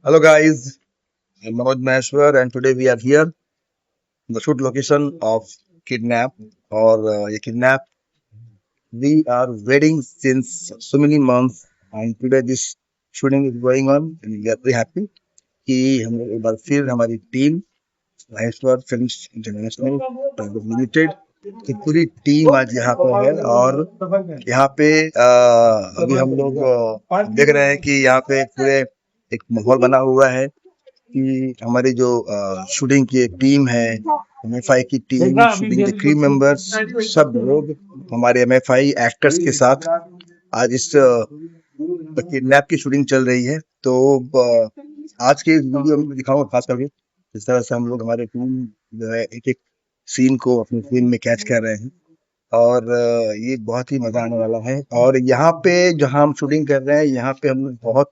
Hello guys, I'm Manoj Maheshwar and today we are here in the shoot location of Kidnap or ये Kidnap. We are waiting since so many months and today this shooting is going on and we are very happy कि हम लोग एक बार फिर हमारी team Maheshwar films international private limited की पूरी team आज यहाँ पे है और यहाँ पे अभी हम लोग देख रहे हैं कि यहाँ पे पूरे एक माहौल बना हुआ है कि हमारी जो शूटिंग की एक टीम है एमएफआई की टीम शूटिंग के क्रू मेंबर्स सब लोग हमारे एमएफआई एक्टर्स के साथ आज इस किडनैप की शूटिंग चल रही है। तो आज के वीडियो में दिखाऊंगा खास करके जिस तरह से हम लोग हमारे टीम जो है एक एक सीन को अपनी फिल्म में कैच कर रहे हैं और ये बहुत ही मजा आने वाला है। और यहाँ पे जहाँ हम शूटिंग कर रहे हैं यहाँ पे हम बहुत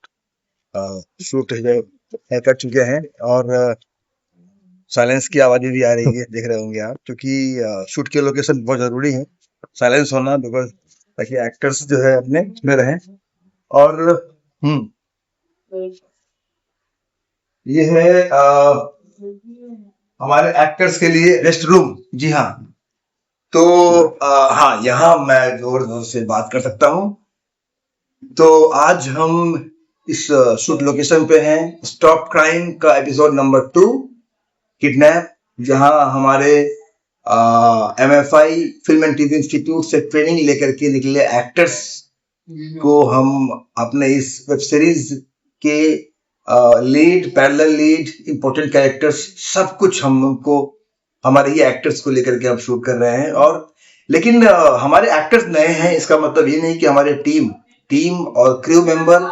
शूट कर चुके हैं और साइलेंस की आवाजें भी आ रही है, देख रहे होंगे आप, क्योंकि शूट के लोकेशन बहुत जरूरी है साइलेंस होना बिकॉज ताकि एक्टर्स जो है अपने में रहें। और ये है हमारे एक्टर्स के लिए रेस्ट रूम। जी हाँ, तो हाँ यहाँ मैं जोर जोर से बात कर सकता हूँ। तो आज हम इस शूट लोकेशन पे हैं स्टॉप क्राइम का एपिसोड नंबर 2 किडनैप, जहां हमारे MFI film and TV institute से ट्रेनिंग लेकर के निकले एक्टर्स को हम अपने इस वेब सीरीज के lead, parallel lead, important characters सब कुछ हमको हमारे ही एक्टर्स को लेकर के हम शूट कर रहे हैं। और लेकिन हमारे एक्टर्स नए हैं, इसका मतलब ये नहीं कि हमारे टीम और क्रू मेंबर,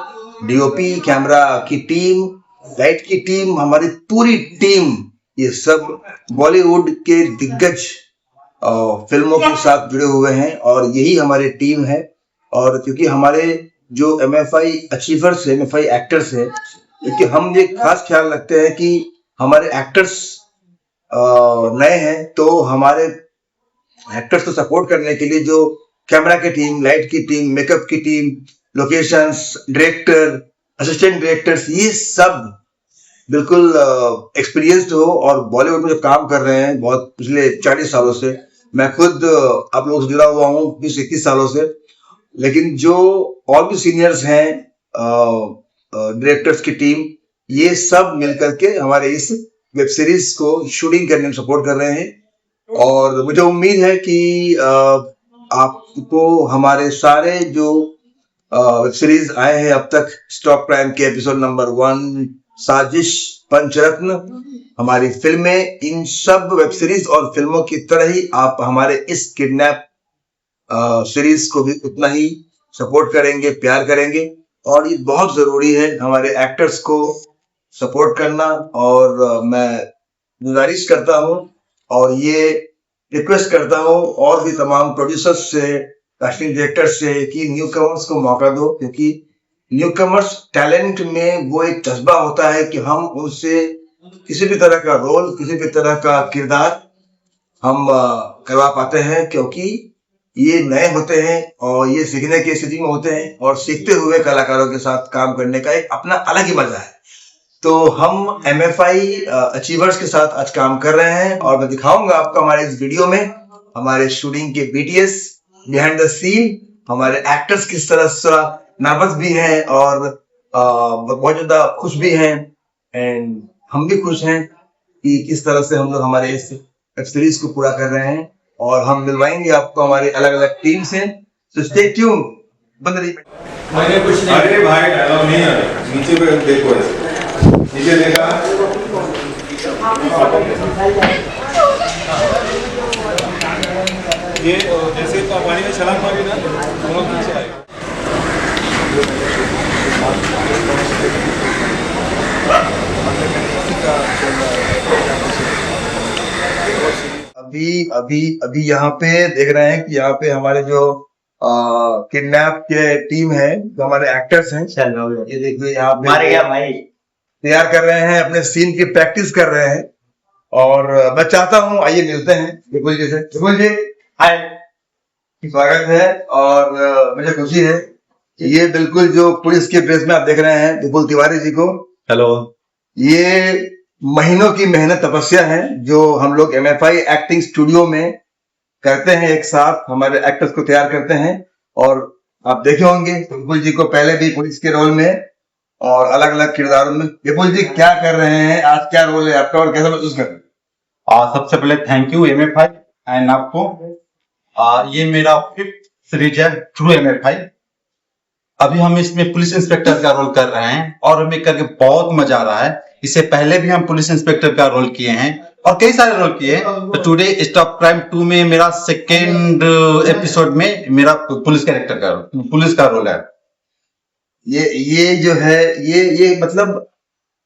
डीओपी, कैमरा की टीम, लाइट की टीम, हमारी पूरी टीम ये सब बॉलीवुड के दिग्गज फिल्मों के साथ जुड़े हुए हैं और यही हमारी टीम है। और क्योंकि हमारे जो एमएफआई अचीवर्स है, एमएफआई एक्टर्स है, क्योंकि हम ये खास ख्याल रखते हैं कि हमारे एक्टर्स नए हैं तो हमारे एक्टर्स को सपोर्ट करने के लिए जो कैमरा की टीम, लाइट की टीम, मेकअप की team, locations, director, assistant directors, ये सब बिल्कुल एक्सपीरियंस्ड हो और बॉलीवुड में जो काम कर रहे हैं बहुत पिछले 40 सालों से। मैं खुद आप लोगों से जुड़ा हुआ हूँ 20-21 सालों से, लेकिन जो और भी सीनियर्स हैं डायरेक्टर्स की टीम, ये सब मिलकर के हमारे इस वेब सीरीज को शूटिंग करने में सपोर्ट कर रहे हैं। और मुझे उम्मीद है कि आपको हमारे सारे जो वेब सीरीज आए हैं अब तक, स्टॉप क्राइम के एपिसोड नंबर 1, साजिश, पंचरत्न, हमारी फिल्में, इन सब वेब सीरीज और फिल्मों की तरह ही आप हमारे इस किडनैप सीरीज को भी उतना ही सपोर्ट करेंगे, प्यार करेंगे। और ये बहुत जरूरी है हमारे एक्टर्स को सपोर्ट करना। और मैं गुजारिश करता हूँ और ये रिक्वेस्ट करता हूँ और भी तमाम प्रोड्यूसर्स से, कास्टिंग डायरेक्टर से कि न्यू कमर्स को मौका दो, क्योंकि न्यू कमर्स टैलेंट में वो एक जज्बा होता है कि हम उनसे किसी भी तरह का रोल, किसी भी तरह का किरदार हम करवा पाते हैं, क्योंकि ये नए होते हैं और ये सीखने की स्थिति में होते हैं और सीखते हुए कलाकारों के साथ काम करने का एक अपना अलग ही मजा है। तो हम एमएफआई अचीवर्स के साथ आज काम कर रहे हैं और मैं दिखाऊंगा आपको हमारे इस वीडियो में हमारे शूटिंग के बीटीएस, बिहाइंड द सीन, हमारे एक्टर्स किस तरह से नर्वस भी हैं और बहुत ज्यादा खुश भी हैं, एंड हम भी खुश हैं कि किस तरह से हम लोग हमारे इस वेब सीरीज को पूरा कर रहे हैं। और हम मिलवाएंगे आपको हमारे अलग अलग टीम से, तो स्टे ट्यून। बंद रहिए। मैंने कुछ नहीं, अरे भाई डायलॉग नहीं है, नीचे पे देखो, नीचे देखा, ये जैसे पानी में छलांग मारी ना तो नीचे आएगा। अभी यहाँ पे देख रहे हैं कि यहाँ पे हमारे जो किडनैप के टीम है, जो हमारे एक्टर्स हैं, ये देखिए यहाँ पे तैयार कर रहे हैं, अपने सीन की प्रैक्टिस कर रहे हैं। और मैं चाहता हूँ आइए मिलते हैं विपुल जी से। विपुल जी हाय, स्वागत है और मुझे खुशी है ये बिल्कुल जो पुलिस के ड्रेस में आप देख रहे हैं विपुल तिवारी जी को, हेलो। ये महीनों की मेहनत तपस्या है जो हम लोग MFI एक्टिंग स्टूडियो में करते हैं, एक साथ हमारे एक्टर्स को तैयार करते हैं। और आप देखे होंगे विपुल जी को पहले भी पुलिस के रोल में और अलग अलग किरदारों में। विपुल जी क्या कर रहे हैं आज, क्या रोल है आपका और कैसा महसूस कर रहे हैं? सबसे पहले थैंक यू MFI एंड आपको। ये मेरा 5th सीरीज है ट्रू MFI। अभी हम इसमें पुलिस इंस्पेक्टर का रोल कर रहे हैं और हमें करके बहुत मजा आ रहा है। इससे पहले भी हम पुलिस इंस्पेक्टर का रोल किए हैं और कई सारे रोल किए हैं। तो टुडे स्टॉप क्राइम 2 में मेरा 2nd एपिसोड में मेरा पुलिस का रोल है। ये जो है ये मतलब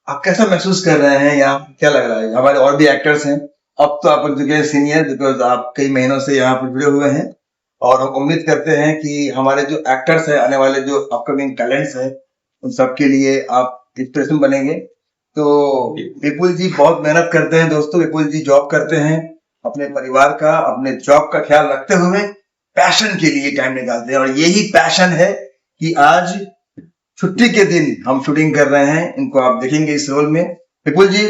आप कैसा महसूस कर रहे हैं यहाँ, क्या लग रहा है? हमारे और भी एक्टर्स हैं, अब तो आप चुके सीनियर, बिकॉज आप कई महीनों से यहाँ पर जुड़े हुए हैं और हम उम्मीद करते हैं कि हमारे जो एक्टर्स हैं, आने वाले जो अपकमिंग टैलेंट्स हैं, उन सबके लिए आप इंस्पिरेशन बनेंगे। तो विपुल जी बहुत मेहनत करते हैं दोस्तों। विपुल जी जॉब करते हैं, अपने परिवार का, अपने जॉब का ख्याल रखते हुए पैशन के लिए टाइम निकालते हैं और यही पैशन है कि आज छुट्टी के दिन हम शूटिंग कर रहे हैं। इनको आप देखेंगे इस रोल में। विपुल जी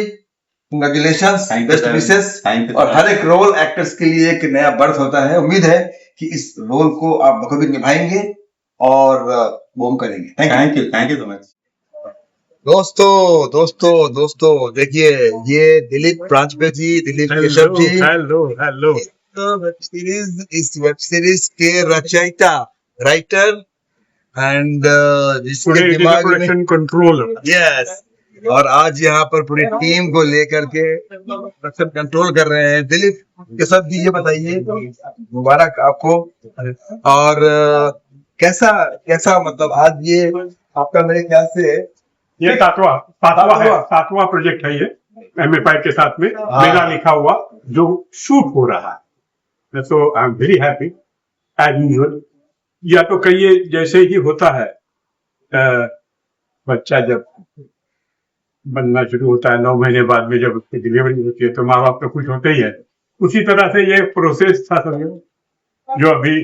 कंग्रेचुलेशंस, बेस्ट विशेस। और हर एक रोल एक्टर्स के लिए एक नया बर्थ होता है। उम्मीद है कि इस रोल को आप बखूबी निभाएंगे और वो हम करेंगे। Thank you so much. दोस्तों देखिए, ये दिलीप प्रांजपे जी, दिलीप केशव जी, हेलो। इस वेब सीरीज के रचयिता, राइटर एंड जिसके दिमाग में प्रोडक्शन कंट्रोल। यस, और आज यहाँ पर पूरी टीम को लेकर के प्रोडक्शन कंट्रोल कर रहे हैं दिलीप केशव जी। ये बताइए, मुबारक आपको। और कैसा मतलब आज ये आपका मेरे ख्याल से ये सातवां प्रोजेक्ट है ये MFI के साथ में मेरा लिखा हुआ जो शूट हो रहा है। तो I am very happy as usual. या तो कहिए जैसे ही होता है, बच्चा जब बनना शुरू होता है 9 महीने बाद में, जब उसकी डिलीवरी होती है तो माँ बाप तो कुछ होते ही है। उसी तरह से ये प्रोसेस था समझो, जो अभी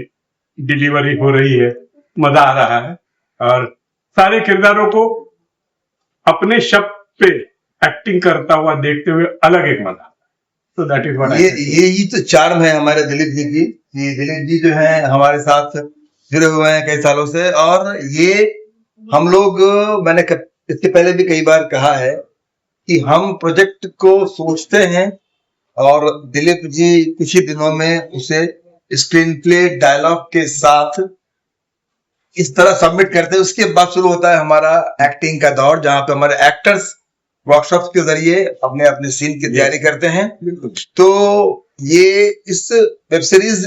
डिलीवरी हो रही है। मजा आ रहा है और सारे किरदारों को अपने शब्द पे एक्टिंग करता हुआ देखते हुए अलग एक मजा। तो दैट इज व्हाट ये तो चार्म है हमारे दिलीप जी की। दिलीप जी जो है हमारे साथ जुड़े हुए हैं कई सालों से, और ये हम लोग, मैंने इसके पहले भी कई बार कहा है कि हम प्रोजेक्ट को सोचते हैं और दिलीप जी कुछ ही दिनों में उसे स्क्रीन प्ले डायलॉग के साथ इस तरह सबमिट करते हैं। उसके बाद शुरू होता है हमारा एक्टिंग का दौर, जहां पे हमारे एक्टर्स वर्कशॉप्स के जरिए अपने अपने सीन की तैयारी करते हैं। तो ये इस वेब सीरीज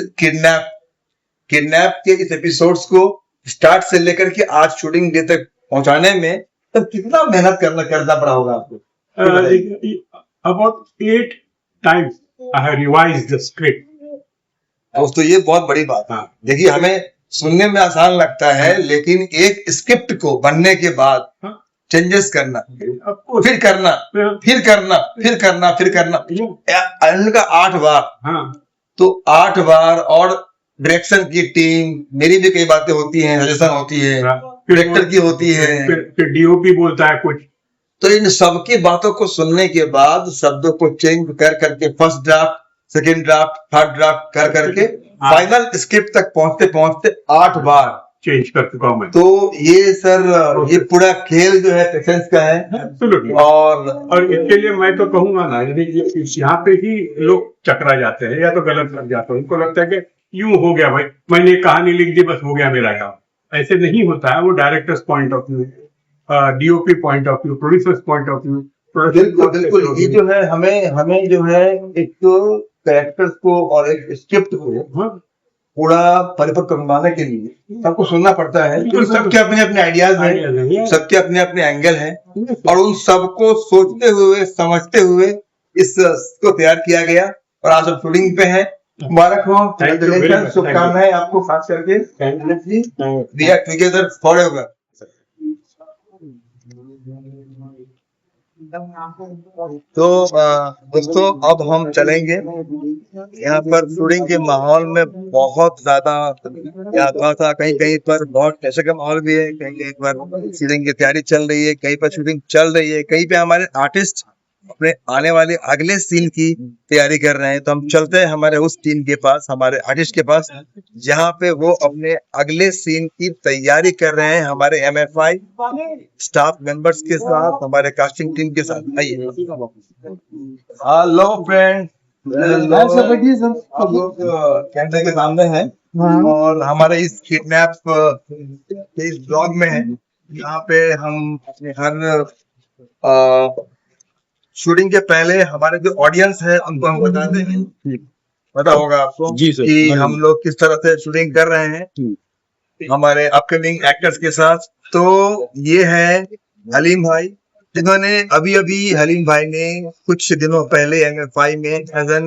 किडनैप के इस एपिसोड्स को स्टार्ट से लेकर के आज शूटिंग डे तक पहुंचाने में तब कितना मेहनत करना पड़ा होगा आपको? About 8 times I have revised the script. दोस्तों ये बहुत बड़ी बात है। देखिए, हमें सुनने में आसान लगता है, लेकिन एक स्क्रिप्ट को बनने के बाद चेंजेस करना, फिर करना उनका 8 बार। तो 8 बार, और डायरेक्शन की टीम, मेरी भी कई बातें होती हैं, सजेशन होती है, डायरेक्टर की होती है, फिर DOP बोलता है कुछ। तो इन सबकी बातों को सुनने के बाद शब्दों को चेंज कर करके first draft, second draft, third draft कर करके फाइनल स्क्रिप्ट तक पहुंचते 8 बार चेंज कर चुका हूं मैं। तो ये सर, ये पूरा खेल जो है पेशेंस का है। और इसके लिए मैं तो कहूंगा ना, यहाँ पे ही लोग चकरा जाते हैं या तो गलत लग जाते हैं। उनको लगता है कि यूं हो गया भाई, मैंने कहानी लिख दी, बस हो गया मेरा काम। ऐसे नहीं होता है। वो directors point of view, DOP point of view, producers point of view. बिल्कुल ये जो है हमें जो है एक तो कैरेक्टर्स को और एक स्क्रिप्ट को पूरा परिपक्व बनवाने के लिए सबको सुनना पड़ता है। सबके अपने अपने आइडियाज हैं, सबके अपने अपने एंगल हैं, और उन सबको सोचते हुए समझते हुए इसको तैयार किया गया। और आज हम शूटिंग पे हैं। मुबारक हो, शुभकामनाएं आपको खास करके। We are together forever. तो दोस्तों अब हम चलेंगे। यहाँ पर शूटिंग के माहौल में बहुत ज्यादा यात्रा था, कहीं कहीं पर बहुत प्रेशर का माहौल भी है, कहीं कहीं पर शूटिंग की तैयारी चल रही है, कहीं पर शूटिंग चल रही है, कहीं पे हमारे आर्टिस्ट अपने आने वाले अगले सीन की तैयारी कर रहे हैं। तो हम चलते हैं हमारे उस टीम के पास, हमारे आर्टिस्ट के पास, जहाँ पे वो अपने अगले सीन की तैयारी कर रहे हैं हमारे MFI स्टाफ मेंबर्स के साथ, हमारे कास्टिंग टीम के साथ। आइए। हेलो फ्रेंड, हम लोग कैमरे के सामने हैं और हमारे इस किडनैप के इस ब्लॉग में है, यहाँ पे हम अपने हर शूटिंग के पहले हमारे जो ऑडियंस है उनको हम बताते हैं। पता होगा आपको जी सर, कि हम लोग किस तरह से शूटिंग कर रहे हैं हमारे अपकमिंग एक्टर्स के साथ। तो ये है हलीम भाई, जिन्होंने अभी अभी हलीम भाई ने कुछ दिनों पहले MFI में एज एन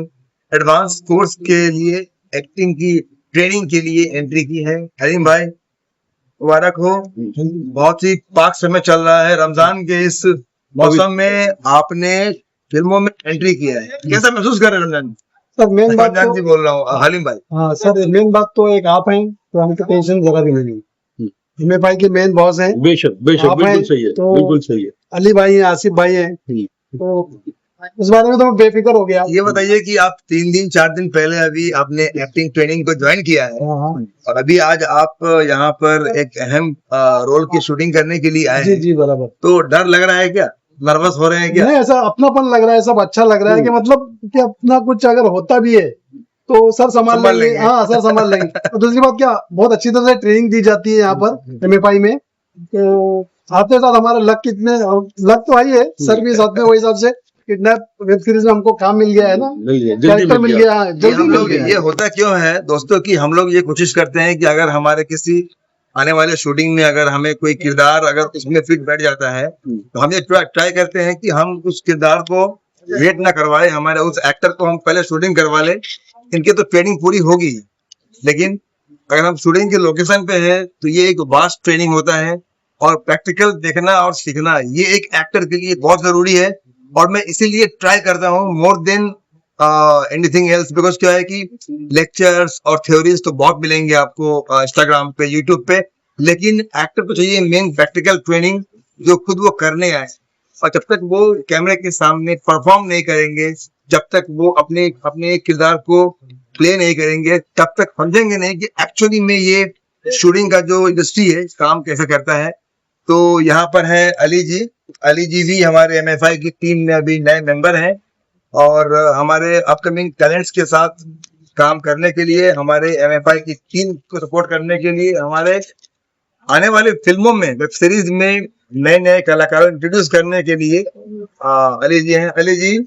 एडवांस कोर्स के लिए एक्टिंग की ट्रेनिंग के लिए एंट्री की है। हलीम भाई मुबारक हो, बहुत ही पाक समय चल रहा है, रमजान के इस मौसम में आपने फिल्मों में एंट्री किया है, कैसा महसूस कर रहे हैं रमजान? सर मेन बात रमजान जी तो बोल रहा हूँ, हलीम भाई। हाँ सर, मेन बात तो एक आप हैं, तो हमको टेंशन जरा भी नहीं। हिमे भाई के मेन बॉस हैं, बेशक बेशक, आप बिल्कुल हैं, सही है, तो बिल्कुल सही है। अली भाई हैं, आसिफ भाई हैं, तो इस बारे में तो मैं बेफिक्र हो गया। ये बताइए कि आप 3 दिन 4 दिन पहले अभी आपने एक्टिंग ट्रेनिंग को ज्वाइन किया है हाँ हाँ और अभी आज आप यहाँ पर एक अहम रोल की शूटिंग करने के लिए आए जी हैं, जी बराबर। तो डर लग रहा है क्या, नर्वस हो रहे हैं क्या? नहीं, ऐसा अपनापन लग रहा है, सब अच्छा लग रहा है कि मतलब कि अपना कुछ अगर होता भी है तो सर संभाल संभाल लेंगे। लेंगे। हाँ सर संभाल लेंगे। और दूसरी बात क्या, बहुत अच्छी तरह से ट्रेनिंग दी जाती है यहाँ पर MFI में, तो साथ ही साथ हमारा लक तो आई है, सर भी साथ में, वही हिसाब से किडनैप वेब सीरीज में हमको काम मिल गया है ना, जल्दी कैरेक्टर मिल गया है, ये जल्दी हम मिल लोग, गया ये है। होता क्यों है दोस्तों कि हम लोग ये कोशिश करते हैं कि अगर हमारे किसी आने वाले शूटिंग में अगर हमें कोई किरदार अगर उसमें फिट बैठ जाता है तो हम ये ट्राई करते हैं कि हम उस किरदार को वेट ना करवाए, हमारे उस एक्टर को हम पहले शूटिंग करवा ले। इनकी तो ट्रेनिंग पूरी होगी, लेकिन अगर हम शूटिंग के लोकेशन पे है तो ये एक वास्ट ट्रेनिंग होता है और प्रैक्टिकल देखना और सीखना ये एक एक्टर के लिए बहुत जरूरी है। और मैं इसीलिए ट्राई करता हूँ more than anything else, because क्या है कि लेक्चर्स और थ्योरीज तो बहुत मिलेंगे आपको इंस्टाग्राम पे, यूट्यूब पे, लेकिन एक्टर को चाहिए मेन प्रैक्टिकल ट्रेनिंग जो खुद वो करने आए। और जब तक वो कैमरे के सामने परफॉर्म नहीं करेंगे, जब तक वो अपने अपने किरदार को प्ले नहीं करेंगे, तब तक समझेंगे नहीं कि एक्चुअली में ये शूटिंग का जो इंडस्ट्री है काम कैसे करता है। तो यहाँ पर है अली जी। अली जी भी हमारे MFI की टीम में अभी नए मेंबर हैं और हमारे अपकमिंग टैलेंट्स के साथ काम करने के लिए, हमारे MFI की टीम को सपोर्ट करने के लिए, हमारे आने वाले फिल्मों में, वेब सीरीज में नए नए कलाकारों इंट्रोड्यूस करने के लिए अली जी हैं। अली जी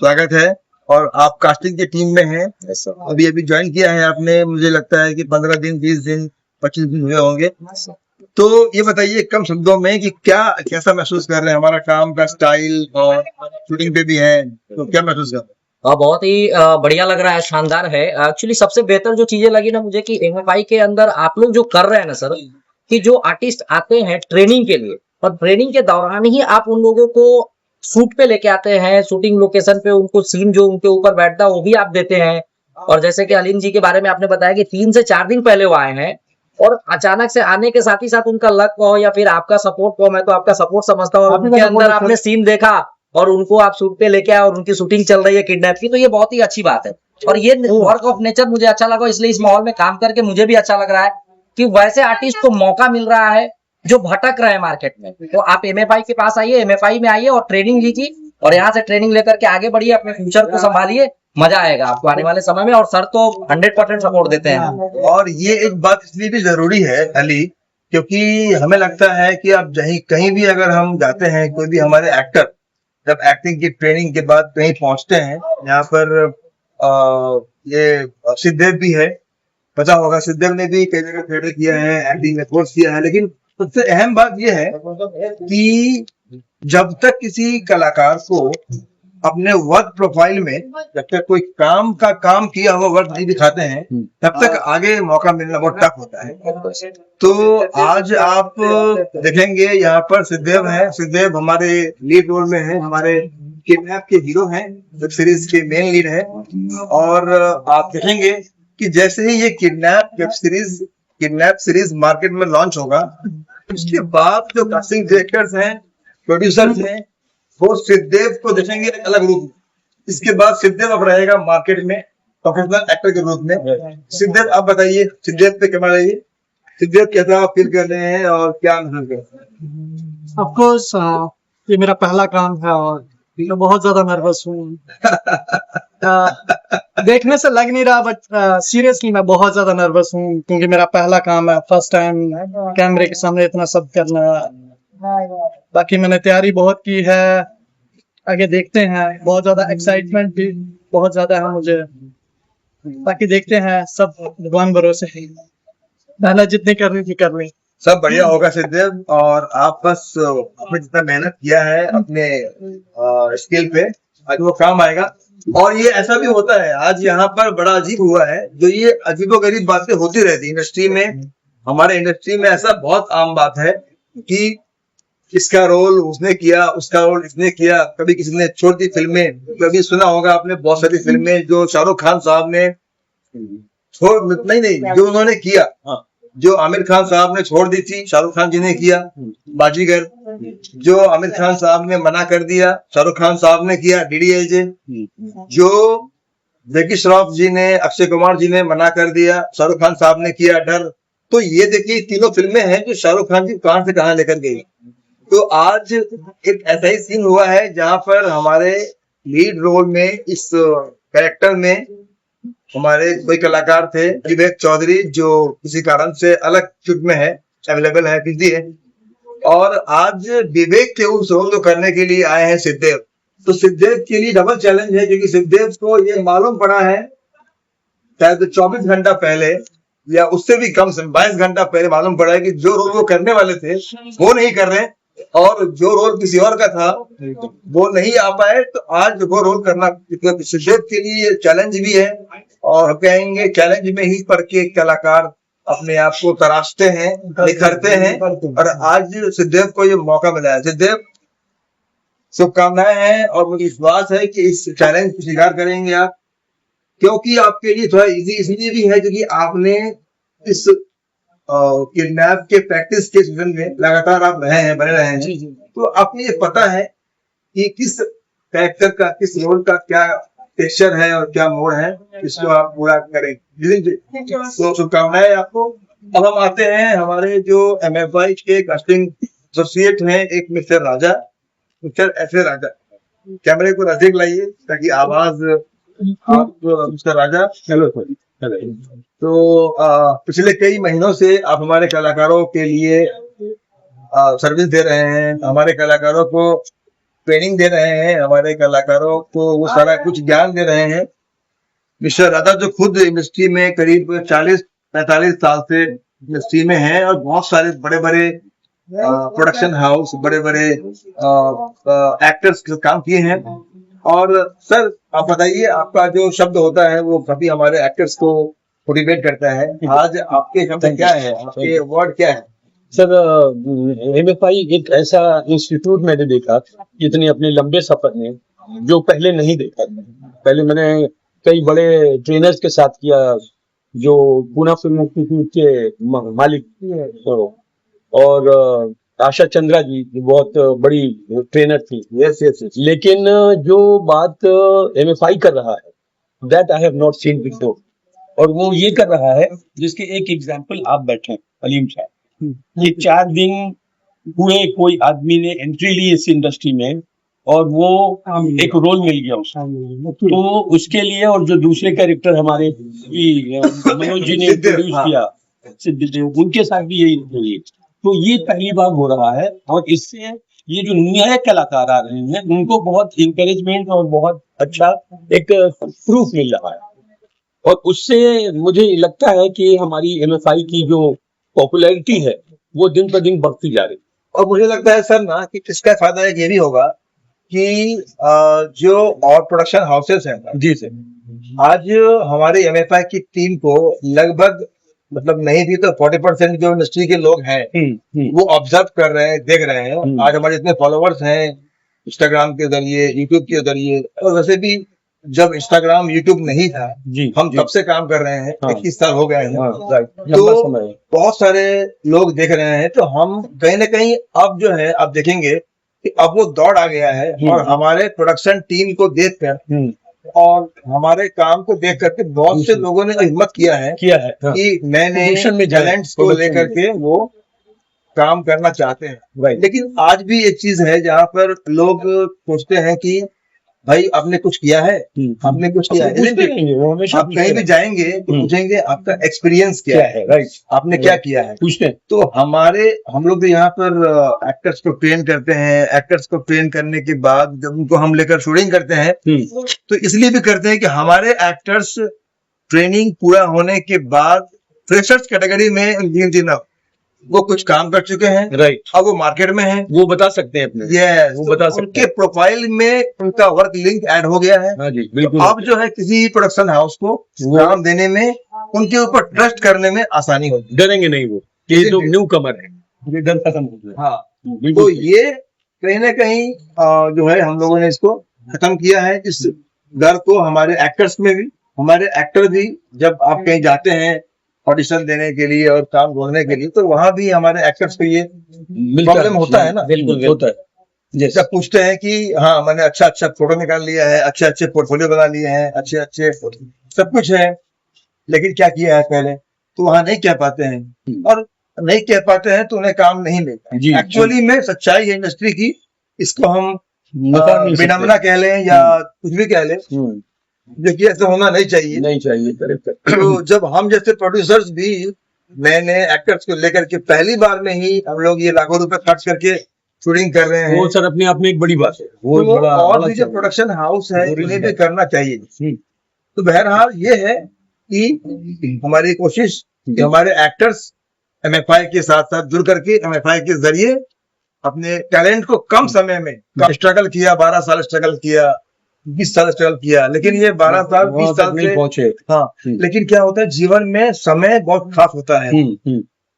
स्वागत है। और आप कास्टिंग की टीम में हैं, अभी अभी ज्वाइन किया है आपने, मुझे लगता है कि 15 दिन 20 दिन 25 दिन हुए होंगे। तो ये बताइए कम शब्दों में कि कैसा महसूस कर रहे हैं, हमारा काम का स्टाइल और शूटिंग पे भी है, तो क्या महसूस कर रहे हैं? बहुत ही बढ़िया लग रहा है, शानदार है। एक्चुअली सबसे बेहतर जो चीजें लगी ना मुझे कि MFI के अंदर आप लोग जो कर रहे हैं ना सर, कि जो आर्टिस्ट आते हैं ट्रेनिंग के लिए और ट्रेनिंग के दौरान ही आप उन लोगों को शूट पे लेके आते हैं, शूटिंग लोकेशन पे उनको सीन जो उनके ऊपर बैठता है वो भी आप देते हैं। और जैसे कि अलीम जी के बारे में आपने बताया कि 3 से 4 दिन पहले वो आए हैं और अचानक से आने के साथ ही साथ उनका लक हो या फिर आपका सपोर्ट हो, मैं तो आपका सपोर्ट समझता हूँ, उनके अंदर आपने सीन देखा और उनको आप शूट पे लेके आए और उनकी शूटिंग चल रही है किडनैप की, तो ये बहुत ही अच्छी बात है। और ये वर्क ऑफ नेचर मुझे अच्छा लगा, इसलिए इस माहौल में काम करके मुझे भी अच्छा लग रहा है कि वैसे आर्टिस्ट को मौका मिल रहा है जो भटक रहे हैं मार्केट में। तो आप MFI के पास आइए, MFI में आइए और ट्रेनिंग लीजिए और यहाँ से ट्रेनिंग लेकर के आगे बढ़िए, अपने फ्यूचर को संभालिए, मजा आएगा आपको आने वाले समय में। और सर तो 100% सपोर्ट देते हैं। और ये एक बात इसलिए भी जरूरी है अली, क्योंकि हमें लगता है कि अब कहीं भी अगर हम जाते हैं, कोई भी हमारे एक्टर जब एक्टिंग की ट्रेनिंग के बाद कहीं पहुंचते हैं, यहाँ पर ये सिद्धदेव भी है, पता होगा सिद्धदेव ने भी कई जगह थिएटर किया है, एक्टिंग में कोर्स किया है, लेकिन सबसे अहम बात यह है कि जब तक किसी कलाकार को अपने वर्क प्रोफाइल में जब तक कोई काम का काम किया हुआ वर्क नहीं दिखाते हैं तब तक आगे मौका मिलना बहुत टफ होता है। तो आज आप देखेंगे यहाँ पर सिद्धदेव है। सिद्धदेव हमारे लीड रोल में है, हमारे किडनैप के हीरो हैं, वेब सीरीज के मेन लीड है। और आप देखेंगे कि जैसे ही ये किडनैप सीरीज मार्केट में लॉन्च होगा, उसके बाद जो कास्टिंग डायरेक्टर्स हैं, प्रोड्यूसर्स हैं, वो सिद्धदेव को देखेंगे एक अलग रूप में। इसके बाद सिद्धदेव अब रहेगा मार्केट में प्रोफेशनल एक्टर के रूप में। सिद्धदेव आप बताइए, सिद्धदेव पे कैमरा लाइए। सिद्धदेव कैसा आप फील कर रहे हैं और क्या महसूस कर रहे हैं? ऑफ कोर्स ये मेरा पहला काम है और मैं बहुत ज्यादा नर्वस हूँ। देखने से लग नहीं रहा, बट सीरियसली मैं बहुत ज्यादा नर्वस हूँ क्योंकि मेरा पहला काम है, फर्स्ट टाइम कैमरे के सामने इतना सब करना। बाकी मैंने तैयारी बहुत की है, आगे देखते हैं। बहुत ज्यादा एक्साइटमेंट भी बहुत ज्यादा है मुझे। बाकी देखते हैं, सब भगवान भरोसे है। मेहनत जितनी करनी थी कर ली। सब बढ़िया होगा सिद्धदेव। और आप बस आपने जितना मेहनत किया है अपने स्किल पे, आज वो काम आएगा। और ये ऐसा भी होता है, आज यहाँ पर बड़ा अजीब हुआ है, जो ये अजीबोगरीब बातें होती रहती इंडस्ट्री में। हमारे इंडस्ट्री में ऐसा बहुत आम बात है कि इसका रोल उसने किया, उसका रोल इसने किया। कभी किसी ने छोड़ दी फिल्में, कभी सुना होगा आपने बहुत सारी फिल्में जो शाहरुख खान साहब ने जो उन्होंने किया, जो आमिर खान साहब ने छोड़ दी थी, शाहरुख खान जी ने किया। बाजीगर, जो आमिर खान साहब ने मना कर दिया, शाहरुख खान साहब ने किया। DDLJ, जो जैकी श्रॉफ जी ने, अक्षय कुमार जी ने मना कर दिया, शाहरुख खान साहब ने किया डर। तो ये देखिए तीनों फिल्में हैं जो शाहरुख खान जी कहां से कहां लेकर गई। तो आज एक ऐसा ही सीन हुआ है जहां पर हमारे लीड रोल में, इस कैरेक्टर में हमारे कोई कलाकार थे, विवेक चौधरी, जो किसी कारण से अलग शिफ्ट में है, अवेलेबल है, बिजी है। और आज विवेक के उस रोल को करने के लिए आए हैं सिद्धदेव। तो सिद्धदेव के लिए डबल चैलेंज है, क्योंकि सिद्धदेव को ये मालूम पड़ा है शायद 24 घंटा पहले या उससे भी कम से 22 घंटा पहले मालूम पड़ा है कि जो रोल वो करने वाले थे वो नहीं कर रहे, और जो रोल किसी और का था वो नहीं आ पाए। तो आज वो रोल करना सिद्धदेव के लिए चैलेंज भी है, और कहेंगे चैलेंज में ही पढ़ के कलाकार अपने आप को तराशते हैं, निखरते हैं। और आज सिद्धदेव को ये मौका मिला है। सिद्धदेव, शुभकामनाएं हैं और मुझे विश्वास है कि इस चैलेंज को स्वीकार करेंगे आप, क्योंकि आपके लिए थोड़ा इजी इसलिए भी है क्योंकि आपने इस किडनैप के प्रैक्टिस के सीजन में लगातार आप बने रहे हैं। तो आपको ये पता है कि किस कैरेक्टर का, किस रोल का क्या टेक्सचर है और क्या मोड़ है, इसको आप पूरा करें। तो शुभकामनाएं आपको। अब हम आते हैं हमारे जो MFI के कास्टिंग एसोसिएट हैं, एक मिस्टर राजा, मिस्टर ऐसे राजा। कैमरे को नजदीक लाइए ताकि आवाज आप मिस्टर राजा। Hello sir. तो पिछले कई महीनों से आप हमारे कलाकारों के लिए सर्विस दे रहे हैं, हमारे कलाकारों को ट्रेनिंग दे रहे हैं, हमारे कलाकारों को वो सारा कुछ ज्ञान दे रहे हैं। मिस्टर राजा जो खुद इंडस्ट्री में करीब 40-45 साल से इंडस्ट्री में हैं और बहुत सारे बड़े बड़े प्रोडक्शन हाउस, बड़े बड़े एक्टर्स के काम किए हैं। और सर आप बताइए, आपका जो शब्द होता है वो कभी हमारे एक्टर्स को मोटिवेट करता है। आज आपके शब्द क्या है, आपके वर्ड क्या है? सर, MFI एक ऐसा इंस्टीट्यूट मैंने देखा इतने अपने लंबे सफर में जो पहले नहीं देखा था। पहले मैंने कई बड़े ट्रेनर्स के साथ किया, जो पूना फिल्म इंस्टीट्यूट के मालिक और आशा चंद्रा जी बहुत बड़ी ट्रेनर थी। Yes yes yes. लेकिन जो बात MFI कर रहा है that I have not seen before, और वो ये कर रहा है जिसके एक एग्जांपल आप बैठे अलीम साहब। ये 4 दिन हुए कोई आदमी ने एंट्री ली इस इंडस्ट्री में और वो एक रोल मिल गया उसको, तो उसके लिए, और जो दूसरे कैरेक्टर हमारे मनोज जी ने इंट्रोड्यूस किया, सिद्धदेव, उनके साथ भी यही हुई। तो ये पहली बार हो रहा है, और इससे ये जो नए कलाकार आ रहे हैं उनको बहुत इंकरेजमेंट और बहुत अच्छा एक प्रूफ मिल रहा है, और उससे मुझे लगता है कि हमारी MFI की जो पॉपुलैरिटी है वो दिन पर दिन बढ़ती जा रही है। और मुझे लगता है सर ना कि इसका फायदा एक ये भी होगा कि जो और प्रोडक्शन हाउसेस हैं जी सर। आज हमारे एमएफआई की टीम को लगभग मतलब नहीं भी तो 40% जो इंडस्ट्री के लोग हैं वो ऑब्जर्व कर रहे हैं, देख रहे हैं। आज हमारे इतने फॉलोवर्स हैं इंस्टाग्राम के जरिए, यूट्यूब के जरिए, और वैसे भी जब इंस्टाग्राम यूट्यूब नहीं था जी हम जी। तब से काम कर रहे हैं, हाँ। 21 साल हो गए हैं। हाँ, राइट। लंबा तो समय है। बहुत सारे लोग देख रहे हैं, तो हम कहीं ना कहीं अब जो है आप देखेंगे कि अब वो दौड़ आ गया है और हमारे प्रोडक्शन टीम को देखकर और हमारे काम को देख करके बहुत से लोगों ने हिम्मत किया है किया है। हाँ। कि नए नए Production में जाए, टैलेंट्स को production लेकर के वो काम करना चाहते हैं। राइट। लेकिन आज भी एक चीज है जहाँ पर लोग सोचते हैं कि भाई आपने कुछ किया है, आपने कुछ किया है। पूछते रहेंगे, वो हमेशा आप कहीं भी जाएंगे तो पूछेंगे आपका एक्सपीरियंस क्या क्या है, है, राइट। आपने क्या किया है। पूछते हैं। तो हम लोग यहाँ पर एक्टर्स को ट्रेन करते हैं। एक्टर्स को ट्रेन करने के बाद जब उनको हम लेकर शूटिंग करते हैं तो इसलिए भी करते हैं कि हमारे एक्टर्स ट्रेनिंग पूरा होने के बाद फ्रेशर्स कैटेगरी में वो कुछ काम कर चुके हैं, राइट। अब वो मार्केट में है। वो बता सकते हैं अपने। Yes, वो बता सकते उनके प्रोफाइल में उनका वर्क लिंक ऐड हो गया है। हाँ जी, बिल्कुल। अब जो है किसी प्रोडक्शन हाउस को काम देने में, उनके ऊपर ट्रस्ट करने में आसानी होगी। डरेंगे नहीं वो कि ये तो न्यू कमर है, ये डर खत्म हो गया। हाँ, बिल्कुल तो ये कहीं ना कहीं जो है हम लोगों ने इसको खत्म किया है, इस डर को। हमारे एक्टर्स में भी, हमारे एक्टर भी जब आप कहीं जाते हैं ऑडिशन देने के लिए और काम ढूंढने के लिए, तो वहां भी हमारे एक्टर्स को ये प्रॉब्लम होता है ना। बिल्कुल होता है। जब पूछते हैं कि हाँ मैंने अच्छा अच्छा फोटो निकाल लिया है, अच्छे अच्छे पोर्टफोलियो बना लिए हैं, अच्छे अच्छे सब कुछ है, लेकिन क्या किया है पहले, तो वहां नहीं कह पाते हैं। और नहीं कह पाते हैं तो उन्हें काम नहीं मिलता। जी, एक्चुअली में सच्चाई है इंडस्ट्री की, इसको हम बता नहीं सकते। विडम्बना कह लें या कुछ भी कह लें, देखिए ऐसा होना नहीं चाहिए। नहीं चाहिए, करेक्ट। तो जब हम जैसे प्रोड्यूसर्स भी नए नए एक्टर्स को लेकर के पहली बार में ही हम लोग ये लाखों रुपए खर्च करके शूटिंग कर रहे हैं, वो सर अपने आप में एक बड़ी बात है। वो तो बड़ा और भी जो प्रोडक्शन हाउस है उन्हें भी करना चाहिए। तो बहरहाल ये है कि हमारी कोशिश कि हमारे एक्टर्स एमएफआई के साथ साथ जुड़ करके एमएफआई के जरिए अपने टैलेंट को कम समय में स्ट्रगल किया, 12 साल स्ट्रगल किया, 20 साल स्ट्रगल किया, लेकिन ये 12 साल 20 साल नहीं से पहुंचे। हाँ। लेकिन क्या होता है जीवन में समय बहुत खास होता है।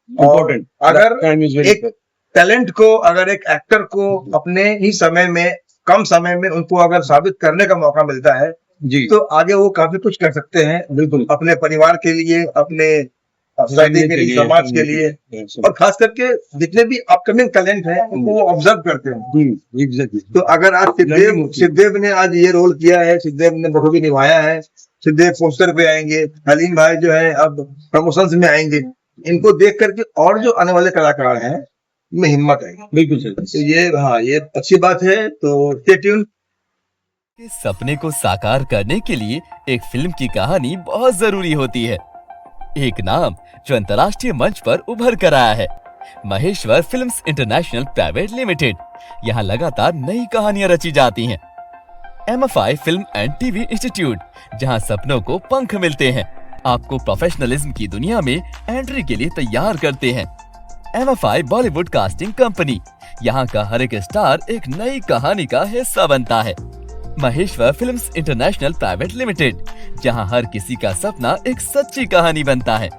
और अगर एक टैलेंट को, अगर एक एक्टर को अपने ही समय में, कम समय में उनको अगर साबित करने का मौका मिलता है जी, तो आगे वो काफी कुछ कर सकते हैं, बिल्कुल अपने परिवार के लिए, अपने सोसाइटी के लिए, समाज के लिए। और खास करके जितने भी अपकमिंग टैलेंट है उनको वो ऑब्जर्व करते हैं। एग्जैक्टली। तो अगर आज सिद्धेव ने आज ये रोल किया है, सिद्धेव ने बखूबी निभाया है, सिद्धेव पोस्टर पे आएंगे, हलीम भाई जो है अब प्रमोशंस में आएंगे, इनको देख करके और जो आने वाले कलाकार हैं में हिम्मत आएगी। बिल्कुल सर। तो ये हाँ, ये अच्छी बात है। तो स्टे ट्यून। इस सपने को साकार करने के लिए एक फिल्म की कहानी बहुत जरूरी होती है। एक नाम जो अंतर्राष्ट्रीय मंच पर उभर कर आया है, Maheshwar films international private limited. यहाँ लगातार नई कहानियां रची जाती हैं। MFI film and TV institute, जहाँ सपनों को पंख मिलते हैं, आपको प्रोफेशनलिज्म की दुनिया में एंट्री के लिए तैयार करते हैं। एमएफआई बॉलीवुड कास्टिंग कंपनी, यहाँ का हर एक स्टार एक नई कहानी का हिस्सा बनता है। Maheshwar films international private limited, जहां हर किसी का सपना एक सच्ची कहानी बनता है।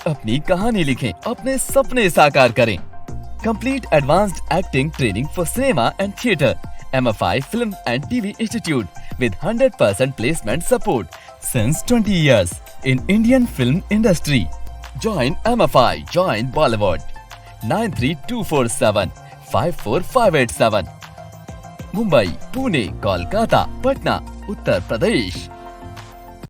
अपनी कहानी लिखें, अपने सपने साकार करें। Complete advanced acting training for cinema and theatre. MFI Film and TV Institute with 100% placement support since 20 years in Indian film industry. Join MFI, join Bollywood. 93247 54587. Mumbai, Pune, Kolkata, Patna, Uttar Pradesh.